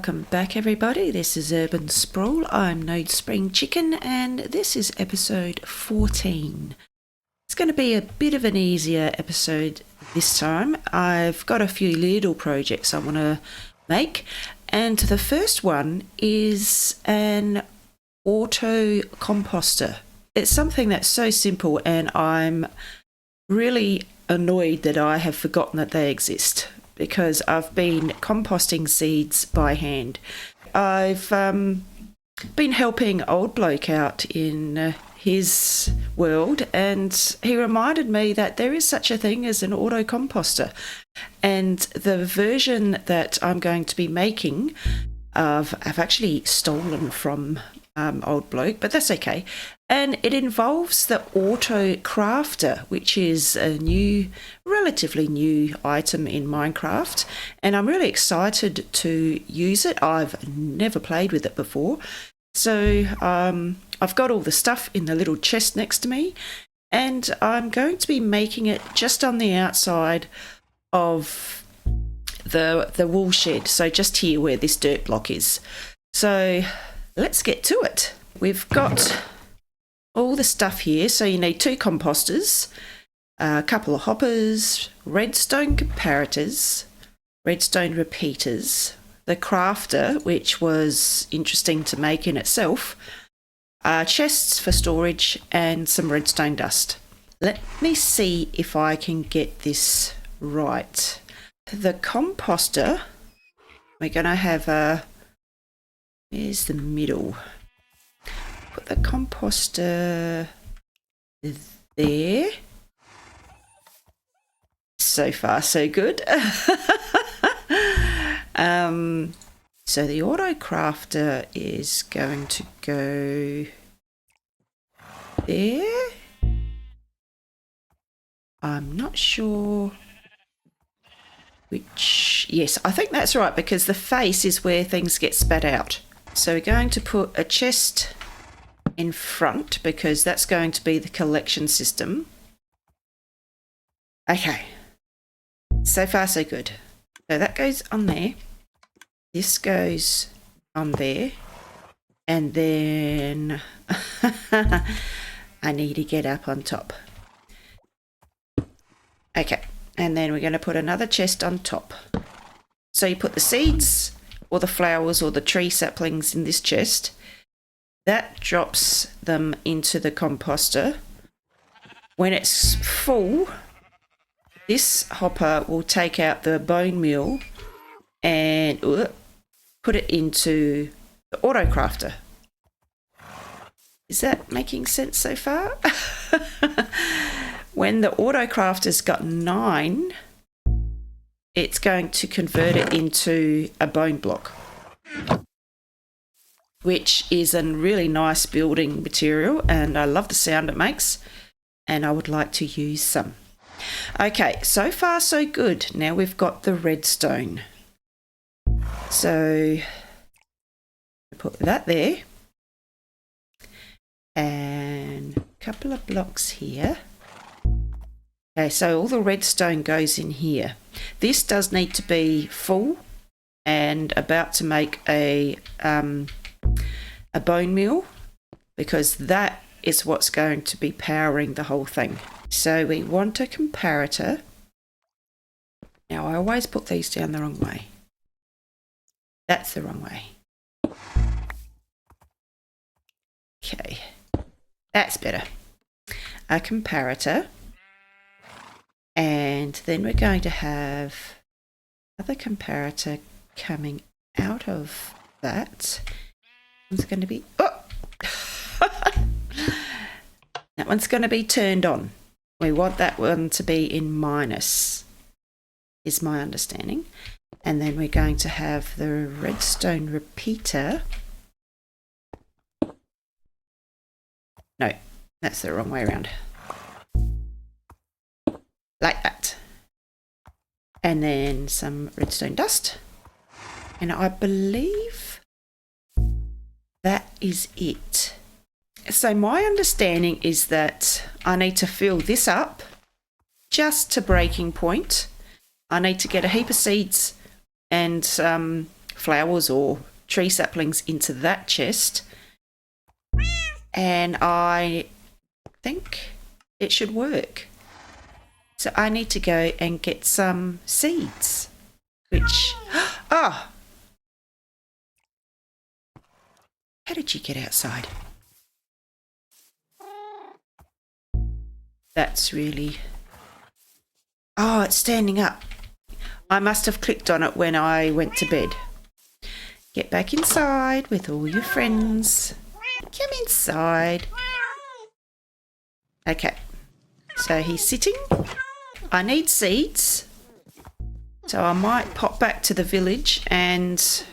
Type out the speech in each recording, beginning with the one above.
Welcome back, everybody. This is Urban Sprawl. I'm Node Spring Chicken, and this is episode 14. It's going to be a bit of an easier episode this time. I've got a few little projects I want to make, and the first one is an auto composter. It's something that's so simple, and I'm really annoyed that I have forgotten that they exist, because I've been composting seeds by hand. I've been helping old bloke out in his world, and he reminded me that there is such a thing as an auto composter. And the version that I'm going to be making, I've actually stolen from old bloke, but that's okay. And it involves the auto crafter, which is a relatively new item in Minecraft, and I'm really excited to use it. I've never played with it before, so I've got all the stuff in the little chest next to me, and I'm going to be making it just on the outside of the wool shed, so just here where this dirt block is. So let's get to it. We've got all the stuff here. So you need 2 composters, a couple of hoppers, redstone comparators, redstone repeaters, the crafter, which was interesting to make in itself, chests for storage, and some redstone dust. Let me see if I can get this right. The composter, we're going to have where's the middle? Put the composter there. So far, so good. So the auto crafter is going to go there. I'm not sure which. Yes, I think that's right, because the face is where things get spat out. So we're going to put a chest in front, because that's going to be the collection system. Okay, so far so good. So that goes on there, this goes on there, and then I need to get up on top. Okay, and then we're going to put another chest on top. So you put the seeds or the flowers or the tree saplings in this chest. That drops them into the composter. When it's full, this hopper will take out the bone meal and put it into the auto crafter. Is that making sense so far? When the auto crafter's got 9, it's going to convert it into a bone block, which is a really nice building material, and I love the sound it makes, and I would like to use some. Okay, so far so good. Now we've got the redstone. So put that there, and a couple of blocks here. Okay, so all the redstone goes in here. This does need to be full and about to make a bone meal, because that is what's going to be powering the whole thing. So we want a comparator. Now I always put these down the wrong way. That's the wrong way. Okay, that's better. A comparator. And then we're going to have another comparator coming out of that. It's going to be, that one's going to be turned on. We want that one to be in minus, is my understanding. And then we're going to have the redstone repeater. No, that's the wrong way around. Like that. And then some redstone dust. And I believe that is it. So my understanding is that I need to fill this up just to breaking point. I need to get a heap of seeds and flowers or tree saplings into that chest. And I think it should work. So I need to go and get some seeds, which, oh, how did you get outside? That's really, oh, it's standing up. I must have clicked on it when I went to bed. Get back inside with all your friends. Come inside. Okay, so he's sitting. I need seeds, so I might pop back to the village and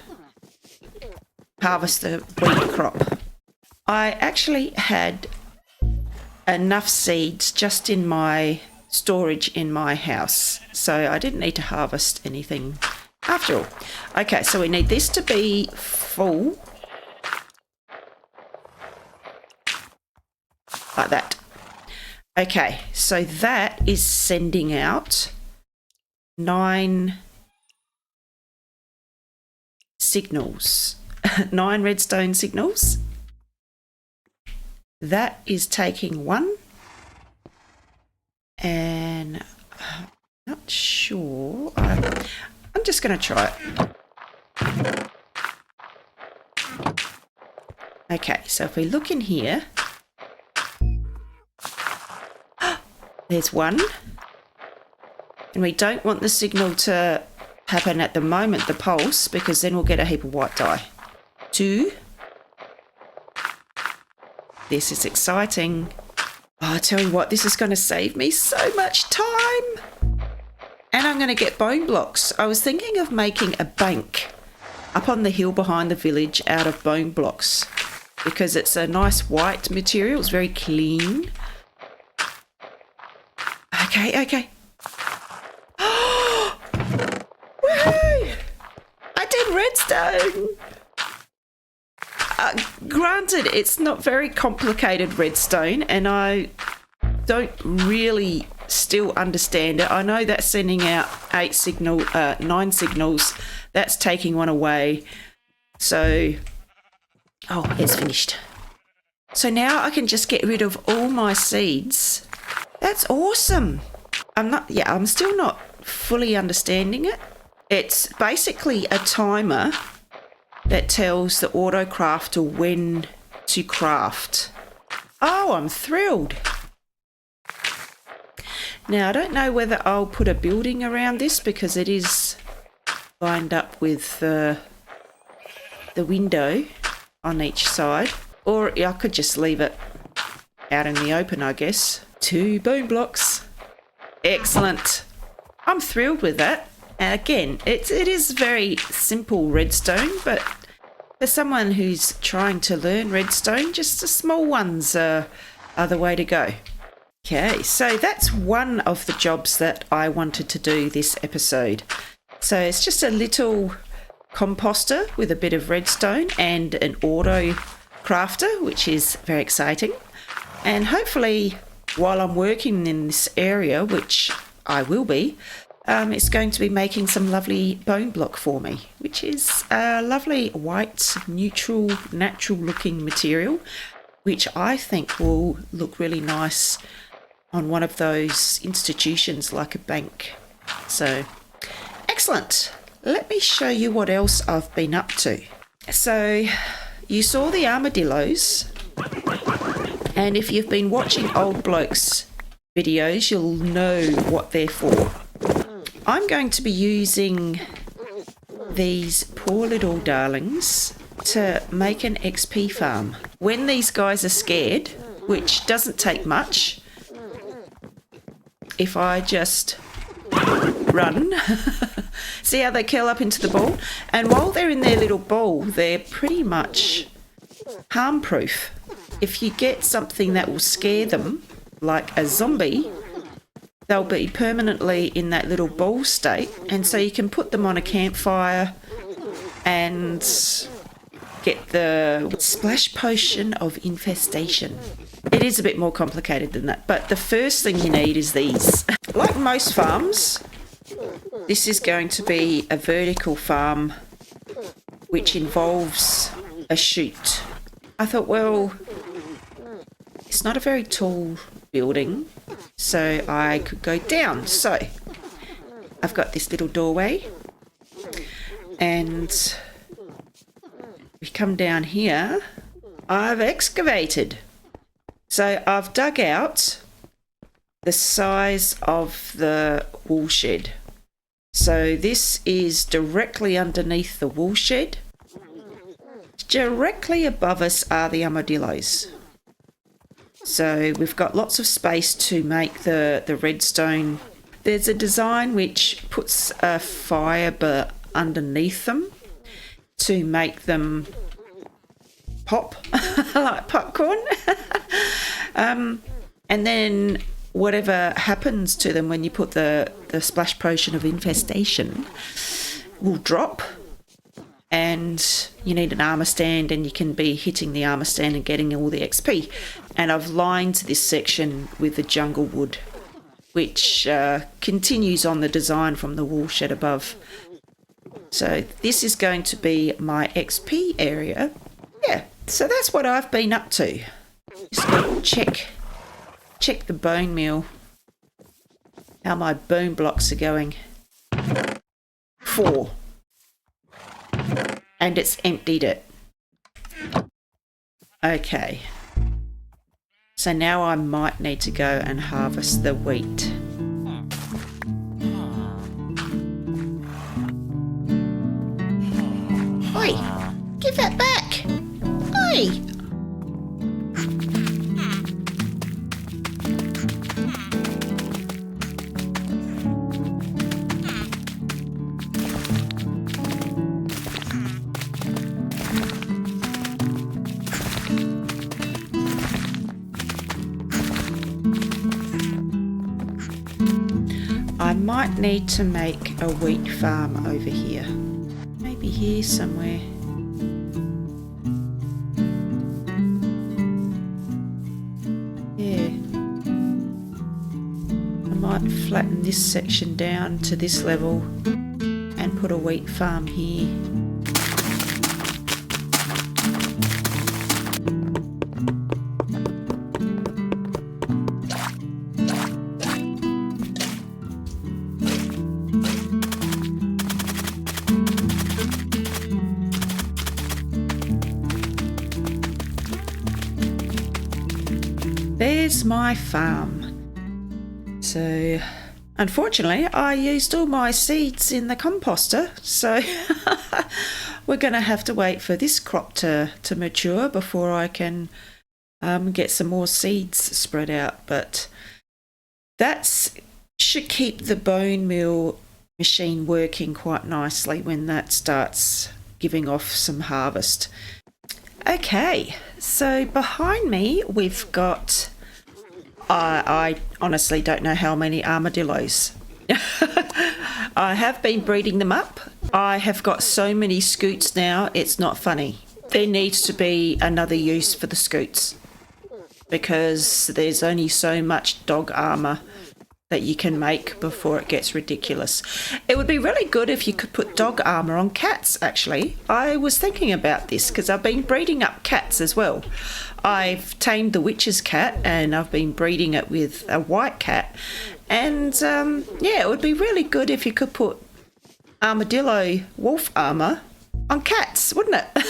harvest the wheat crop. I actually had enough seeds just in my storage in my house, so I didn't need to harvest anything after all. Okay, so we need this to be full, like that. Okay, so that is sending out 9 signals, 9 redstone signals. That is taking 1, and I'm not sure. I'm just going to try it. Okay, so if we look in here, there's 1, and we don't want the signal to happen at the moment, the pulse, because then we'll get a heap of white dye. 2. This is exciting. Oh, I tell you what, this is going to save me so much time. And I'm going to get bone blocks. I was thinking of making a bank up on the hill behind the village out of bone blocks, because it's a nice white material. It's very clean. Okay. Woohoo! I did redstone. Granted, it's not very complicated redstone, and I don't really still understand it. I know that's sending out 9 signals. That's taking 1 away. So, oh, it's finished. So now I can just get rid of all my seeds. That's awesome. I'm still not fully understanding it. It's basically a timer that tells the auto crafter when to craft. Oh, I'm thrilled. Now, I don't know whether I'll put a building around this, because it is lined up with the window on each side. Or I could just leave it out in the open, I guess. 2 bone blocks. Excellent. I'm thrilled with that. And again, it is very simple redstone, but for someone who's trying to learn redstone, just the small ones are the way to go. Okay, so that's one of the jobs that I wanted to do this episode. So it's just a little composter with a bit of redstone and an auto crafter, which is very exciting. And hopefully, while I'm working in this area, which I will be, it's going to be making some lovely bone block for me, which is a lovely white, neutral, natural looking material, which I think will look really nice on one of those institutions like a bank. So, excellent. Let me show you what else I've been up to. So, you saw the armadillos, and if you've been watching Old Blokes videos, you'll know what they're for. I'm going to be using these poor little darlings to make an XP farm. When these guys are scared, which doesn't take much, if I just run, see how they curl up into the ball? And while they're in their little ball, they're pretty much harm-proof. If you get something that will scare them, like a zombie, they'll be permanently in that little ball state, and so you can put them on a campfire and get the splash potion of infestation. It is a bit more complicated than that, but the first thing you need is these. Like most farms, this is going to be a vertical farm which involves a chute. I thought, well, it's not a very tall building, so I could go down. So I've got this little doorway, and we come down here. I've excavated. So I've dug out the size of the wool shed. So this is directly underneath the wool shed. Directly above us are the armadillos. So we've got lots of space to make the redstone. There's a design which puts a fibre underneath them to make them pop like popcorn. And then whatever happens to them when you put the splash potion of infestation will drop, and you need an armor stand, and you can be hitting the armor stand and getting all the XP. And I've lined this section with the jungle wood, which continues on the design from the wool shed above. So this is going to be my XP area. Yeah, so that's what I've been up to. Just got to check the bone meal, how my bone blocks are going. 4. And it's emptied it. Okay. So now I might need to go and harvest the wheat. Oi! Give that back! Oi! I might need to make a wheat farm over here. Maybe here somewhere. Yeah. I might flatten this section down to this level and put a wheat farm here. There's my farm. So, unfortunately, I used all my seeds in the composter, so we're going to have to wait for this crop to mature before I can get some more seeds spread out. But that should keep the bone meal machine working quite nicely when that starts giving off some harvest. Okay, so behind me we've got, I honestly don't know how many armadillos. I have been breeding them up. I have got so many scoots now, it's not funny. There needs to be another use for the scoots because there's only so much dog armor that you can make before it gets ridiculous. It would be really good if you could put dog armor on cats, actually. I was thinking about this because I've been breeding up cats as well. I've tamed the witch's cat and I've been breeding it with a white cat. And yeah, it would be really good if you could put armadillo wolf armor on cats, wouldn't it?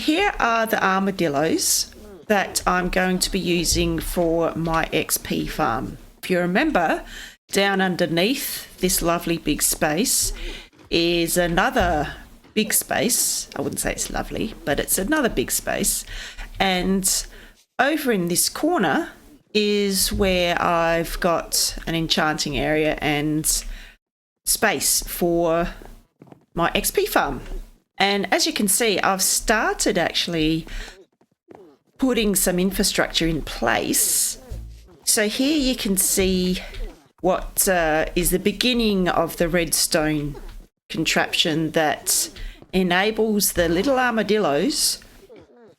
Here are the armadillos that I'm going to be using for my XP farm. If you remember, down underneath this lovely big space is another big space. I wouldn't say it's lovely, but it's another big space. And over in this corner is where I've got an enchanting area and space for my XP farm. And as you can see, I've started actually putting some infrastructure in place. So here you can see what is the beginning of the redstone contraption that enables the little armadillos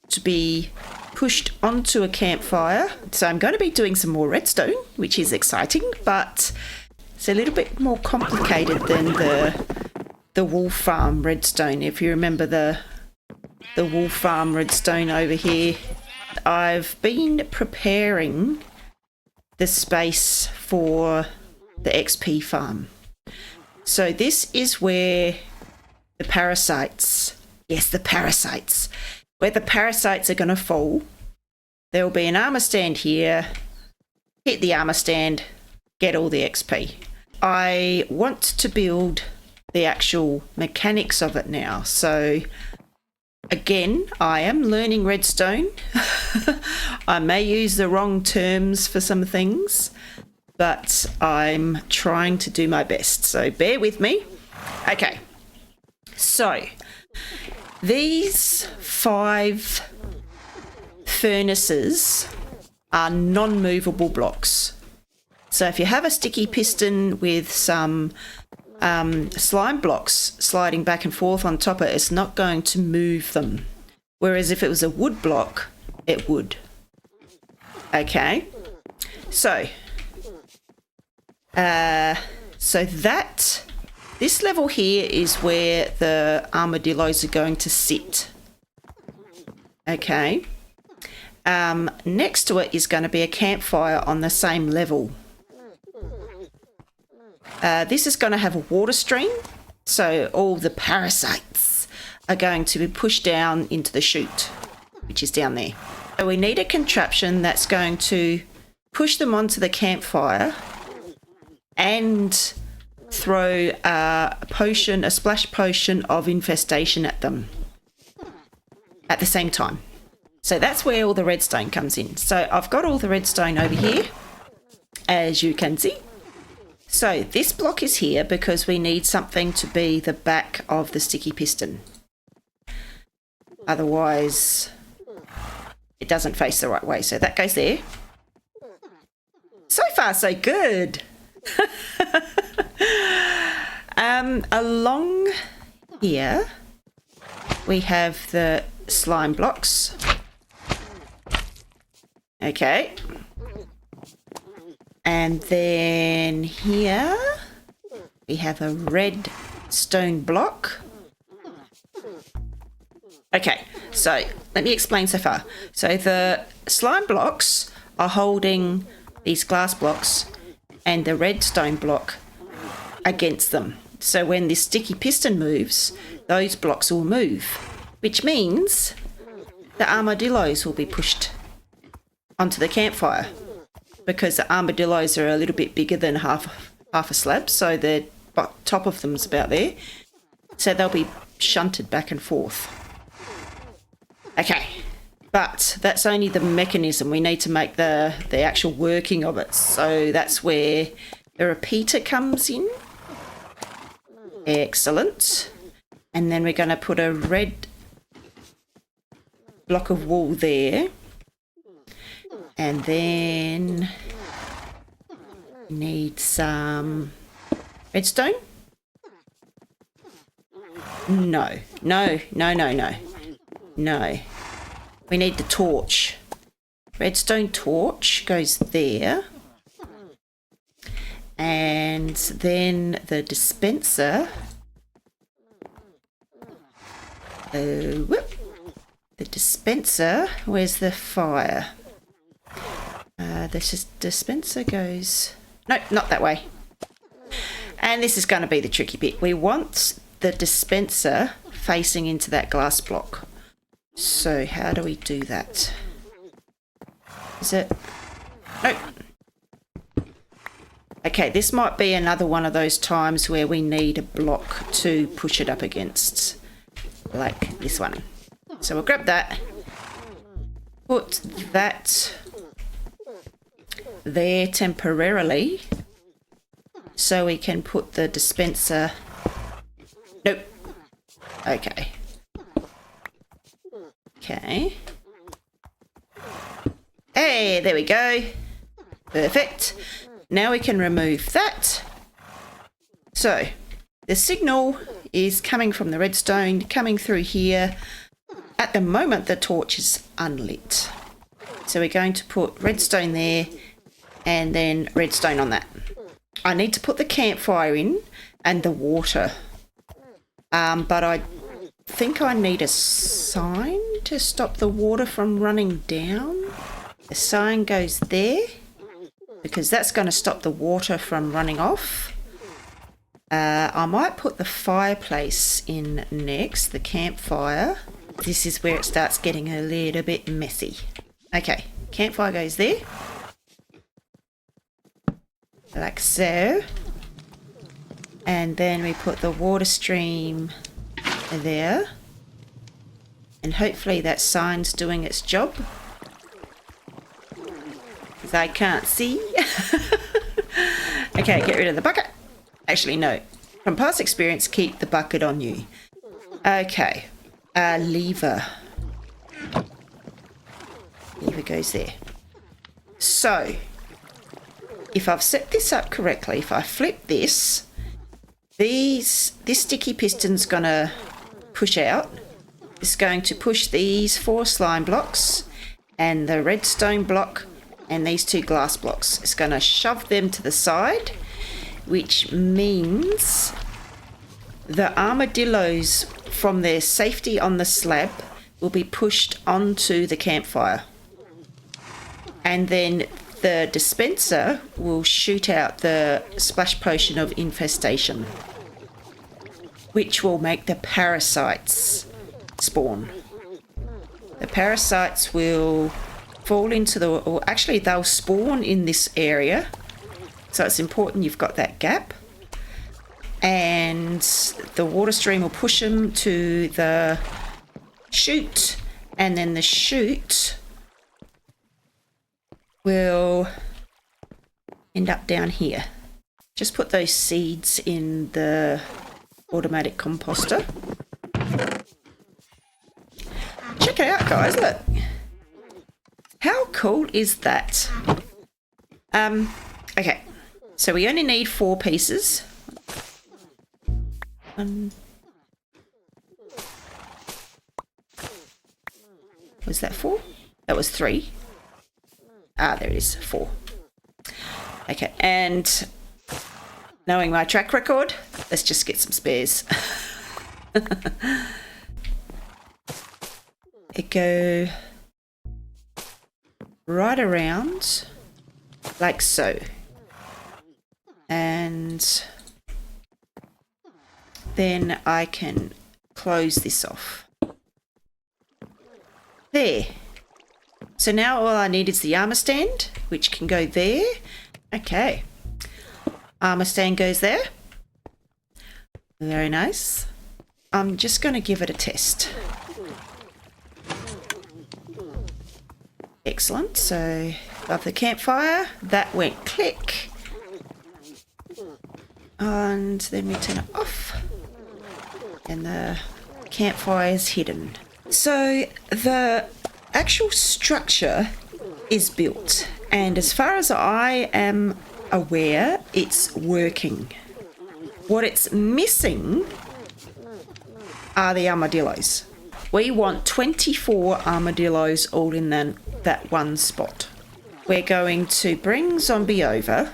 to be pushed onto a campfire. So I'm going to be doing some more redstone, which is exciting, but it's a little bit more complicated than the wool farm redstone. If you remember the wool farm redstone over here, I've been preparing the space for the XP farm. So this is where the parasites, yes, the parasites, where the parasites are going to fall. There will be an armor stand here. Hit the armor stand, get all the XP. I want to build the actual mechanics of it now. So again, I am learning redstone. I may use the wrong terms for some things, but I'm trying to do my best. So bear with me. Okay. So these 5 furnaces are non-movable blocks. So if you have a sticky piston with some slime blocks sliding back and forth on top of it, it's not going to move them. Whereas if it was a wood block, it would. Okay. So, this level here is where the armadillos are going to sit. Okay. Next to it is going to be a campfire on the same level. This is going to have a water stream, so all the parasites are going to be pushed down into the chute, which is down there. So we need a contraption that's going to push them onto the campfire and throw a splash potion of infestation at them at the same time. So that's where all the redstone comes in. So I've got all the redstone over here, as you can see. So this block is here because we need something to be the back of the sticky piston. Otherwise, it doesn't face the right way. So that goes there. So far, so good. Along here, we have the slime blocks. Okay. And then here we have a redstone block. Okay, so let me explain so far. So the slime blocks are holding these glass blocks and the redstone block against them. So when this sticky piston moves, those blocks will move, which means the armadillos will be pushed onto the campfire, because the armadillos are a little bit bigger than half a slab, so the top of them is about there. So they'll be shunted back and forth. Okay, but that's only the mechanism. We need to make the actual working of it. So that's where the repeater comes in. Excellent. And then we're going to put a red block of wool there. And then need some redstone. No. We need the torch. Redstone torch goes there. And then the dispenser. The dispenser, where's the fire? This dispenser goes... No, not that way. And this is going to be the tricky bit. We want the dispenser facing into that glass block. So how do we do that? Is it... Nope. Okay, this might be another one of those times where we need a block to push it up against. Like this one. So we'll grab that. Put that there temporarily so we can put the dispenser... Nope. Okay. Okay. Hey, there we go. Perfect. Now we can remove that. So the signal is coming from the redstone, coming through here. At the moment, the torch is unlit. So we're going to put redstone there and then redstone on that. I need to put the campfire in and the water. But I think I need a sign to stop the water from running down. The sign goes there because that's going to stop the water from running off. I might put the fireplace in next, the campfire. This is where it starts getting a little bit messy. Okay, campfire goes there. Like so. And then we put the water stream there. And hopefully that sign's doing its job. Because I can't see. Okay, get rid of the bucket. Actually, no. From past experience, keep the bucket on you. Okay. Lever. Lever goes there. So, if I've set this up correctly, if I flip this, this sticky piston's going to push out. It's going to push these 4 slime blocks and the redstone block and these 2 glass blocks. It's going to shove them to the side, which means the armadillos from their safety on the slab will be pushed onto the campfire. And then the dispenser will shoot out the splash potion of infestation, which will make the parasites spawn. The parasites will fall into the, or actually they'll spawn in this area. So it's important you've got that gap. And the water stream will push them to the chute, and then the chute will end up down here. Just put those seeds in the automatic composter. Check it out, guys, look. How cool is that? Okay, so we only need 4 pieces. Was that 4? That was 3. Ah, there it is, 4. Okay, and knowing my track record, let's just get some spares. It go right around like so. And then I can close this off. There. So now all I need is the armor stand, which can go there. Okay. Armor stand goes there. Very nice. I'm just going to give it a test. Excellent. So above the campfire, that went click. And then we turn it off. And the campfire is hidden. So the actual structure is built, and as far as I am aware, it's working. What it's missing are the armadillos. We want 24 armadillos all in that one spot. We're going to bring Zombie over,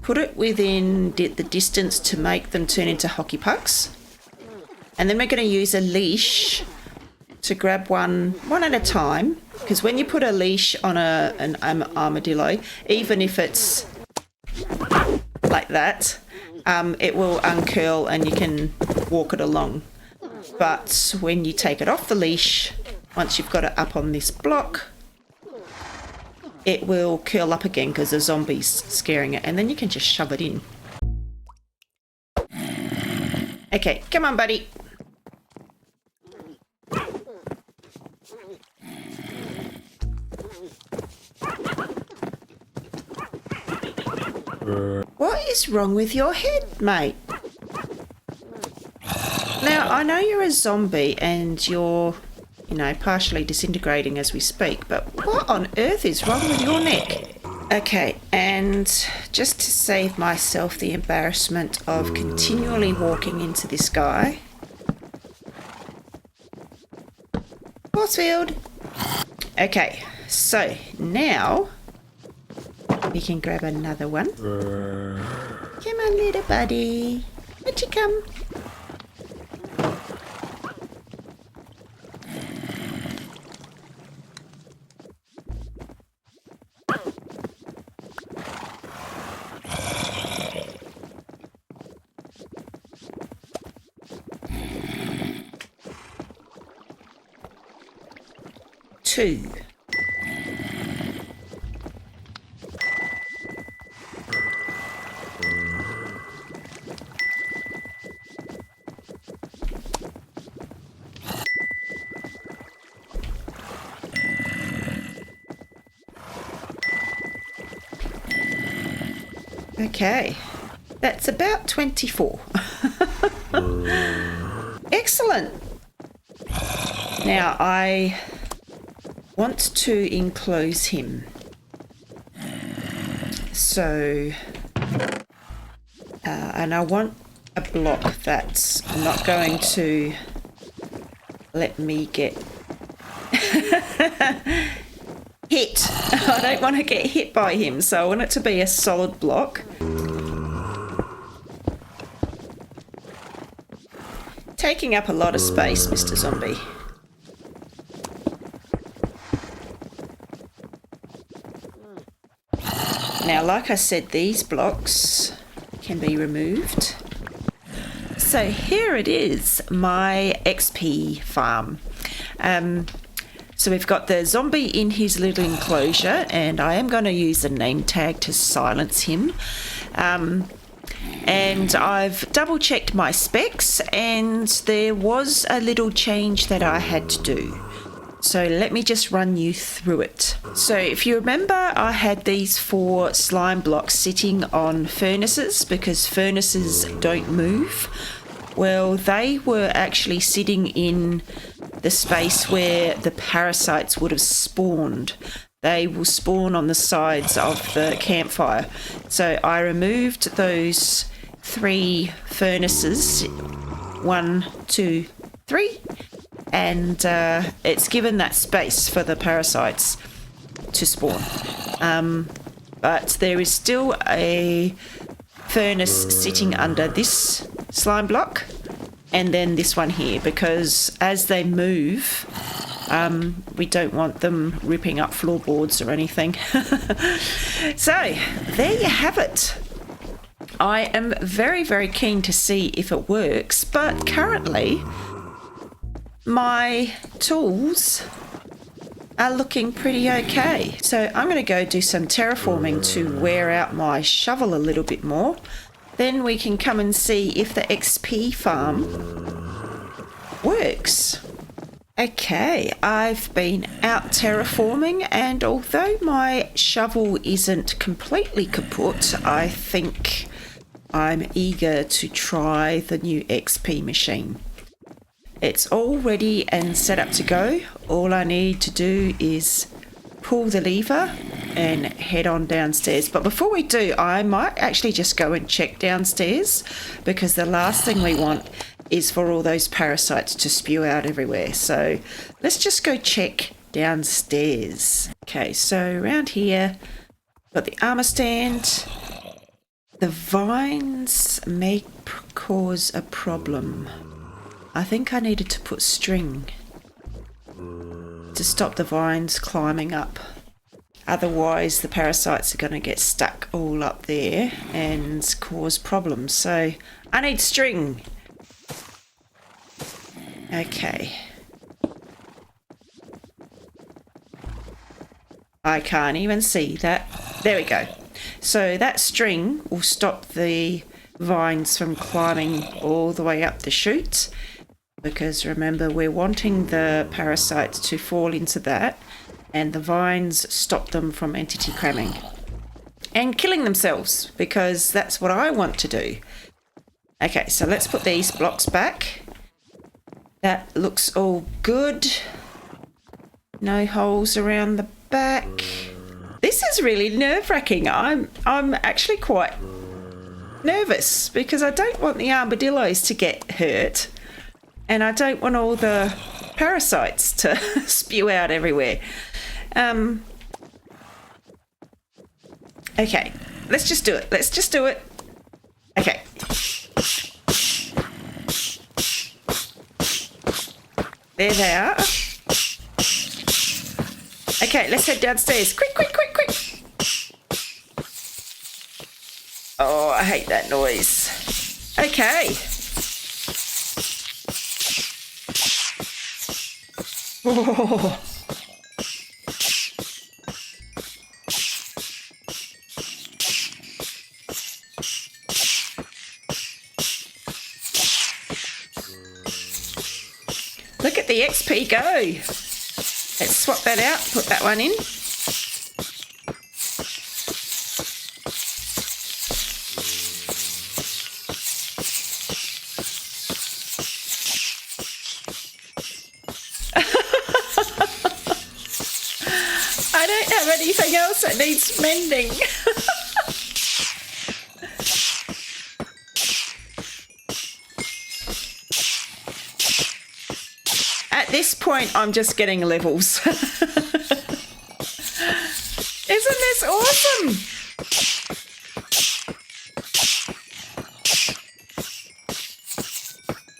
put it within the distance to make them turn into hockey pucks, and then we're going to use a leash to grab one at a time, because when you put a leash on an armadillo, even if it's like that, it will uncurl and you can walk it along. But when you take it off the leash, once you've got it up on this block, it will curl up again because the zombie's scaring it, and then you can just shove it in. Okay, come on, buddy. What is wrong with your head, mate? Now, I know you're a zombie and you're, partially disintegrating as we speak, but what on earth is wrong with your neck? Okay, and just to save myself the embarrassment of continually walking into this guy. Forcefield! Okay, so now we can grab another one. Come on, little buddy. Where'd you come? 2. Okay, that's about 24. Excellent. Now I want to enclose him. So, and I want a block that's not going to let me get hit. I don't want to get hit by him, so I want it to be a solid block. Taking up a lot of space, Mr. Zombie. Now, like I said, these blocks can be removed. So here it is, my XP farm. So we've got the zombie in his little enclosure, and I am going to use the name tag to silence him. And I've double checked my specs, and there was a little change that I had to do. So let me just run you through it. So if you remember, I had these 4 slime blocks sitting on furnaces because furnaces don't move. Well, they were actually sitting in the space where the parasites would have spawned. They will spawn on the sides of the campfire. So I removed those 3 furnaces, 1, 2, 3, and it's given that space for the parasites to spawn. But there is still a furnace sitting under this slime block and then this one here, because as they move, we don't want them ripping up floorboards or anything. So there you have it. I am very, very keen to see if it works, but currently my tools are looking pretty okay. So I'm going to go do some terraforming to wear out my shovel a little bit more. Then we can come and see if the XP farm works. Okay, I've been out terraforming, and although my shovel isn't completely kaput, I think I'm eager to try the new XP machine. It's all ready and set up to go. All I need to do is pull the lever and head on downstairs. But before we do, I might actually just go and check downstairs, because the last thing we want is for all those parasites to spew out everywhere. So let's just go check downstairs. Okay, so around here, got the armor stand. The vines may cause a problem. I think I needed to put string to stop the vines climbing up. Otherwise, the parasites are going to get stuck all up there and cause problems. So I need string. Okay. I can't even see that. There we go. So that string will stop the vines from climbing all the way up the chute, because remember, we're wanting the parasites to fall into that, and the vines stop them from entity cramming and killing themselves, because that's what I want to do. Okay, so let's put these blocks back. That looks all good. No holes around the back. This is really nerve-wracking. I'm actually quite nervous, because I don't want the armadillos to get hurt, and I don't want all the parasites to spew out everywhere. Okay, let's just do it. Let's just do it. Okay. There they are. Okay, let's head downstairs. Quick, quick, quick, quick. Oh, I hate that noise. Okay. Oh. let the XP go. Let's swap that out, put that one in. I don't have anything else that needs mending. At this point, I'm just getting levels. Isn't this awesome?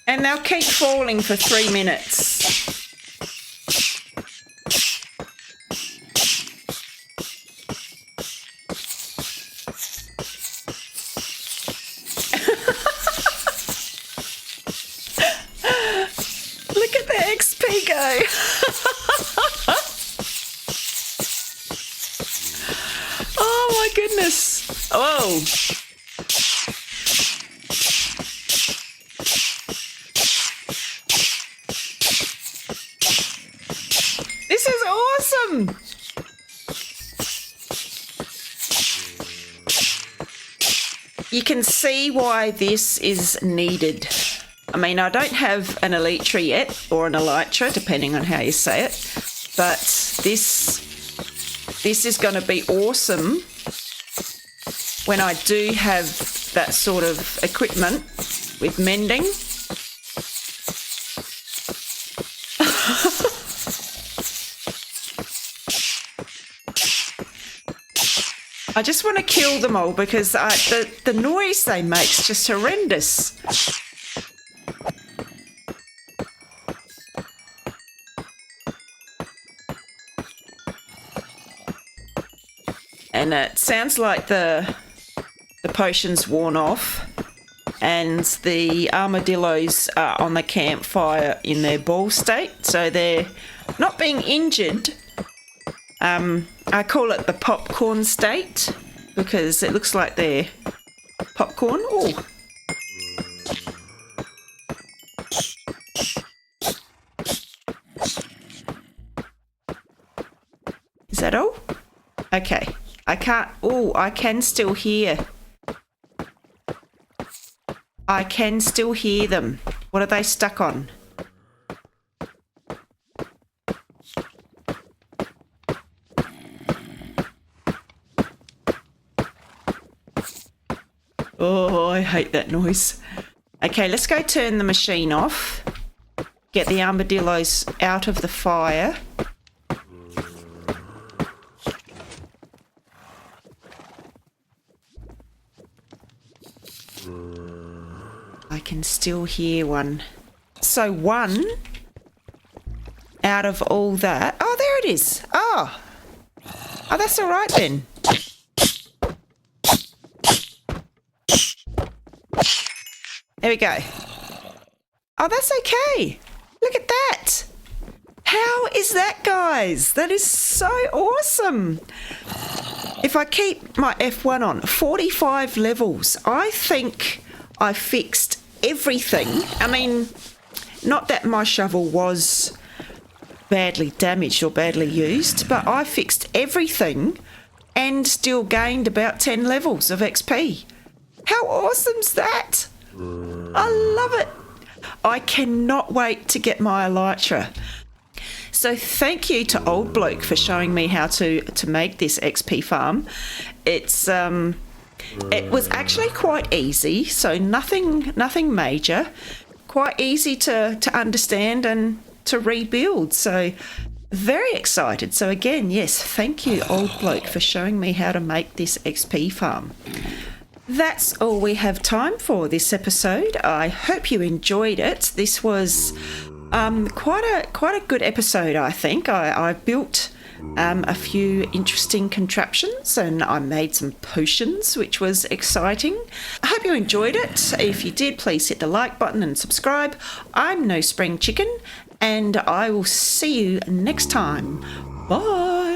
And they'll keep falling for 3 minutes. Look at the XP go. Oh my goodness. Oh. This is awesome. You can see why this is needed. I mean, I don't have an elytra yet, or an elytra, depending on how you say it, but this is going to be awesome when I do have that sort of equipment with mending. I just want to kill them all because the noise they make is just horrendous. And it sounds like the potion's worn off, and the armadillos are on the campfire in their ball state, so they're not being injured. I call it the popcorn state because it looks like they're popcorn. Oh. Is that all? Okay. I can't... Oh, I can still hear. I can still hear them. What are they stuck on? Oh, I hate that noise. Okay, let's go turn the machine off. Get the armadillos out of the fire. I can still hear one. So one out of all that... Oh, there it is. Oh, that's all right then. There we go. Oh, that's okay. Look at that. How is that, guys? That is so awesome. If I keep my F1 on, 45 levels. I think I fixed everything. I mean, not that my shovel was badly damaged or badly used, but I fixed everything and still gained about 10 levels of XP. How awesome's that? I love it. I cannot wait to get my elytra. So thank you to Old Bloke for showing me how to make this XP farm. It was actually quite easy, so nothing major. Quite easy to understand and to rebuild. So very excited. So again, yes, thank you, Old Bloke, for showing me how to make this XP farm. That's all we have time for this episode. I hope you enjoyed it. This was quite a good episode, I think. I built a few interesting contraptions and I made some potions, which was exciting. I hope you enjoyed it. If you did, please hit the like button and subscribe. I'm No Spring Chicken, and I will see you next time. Bye.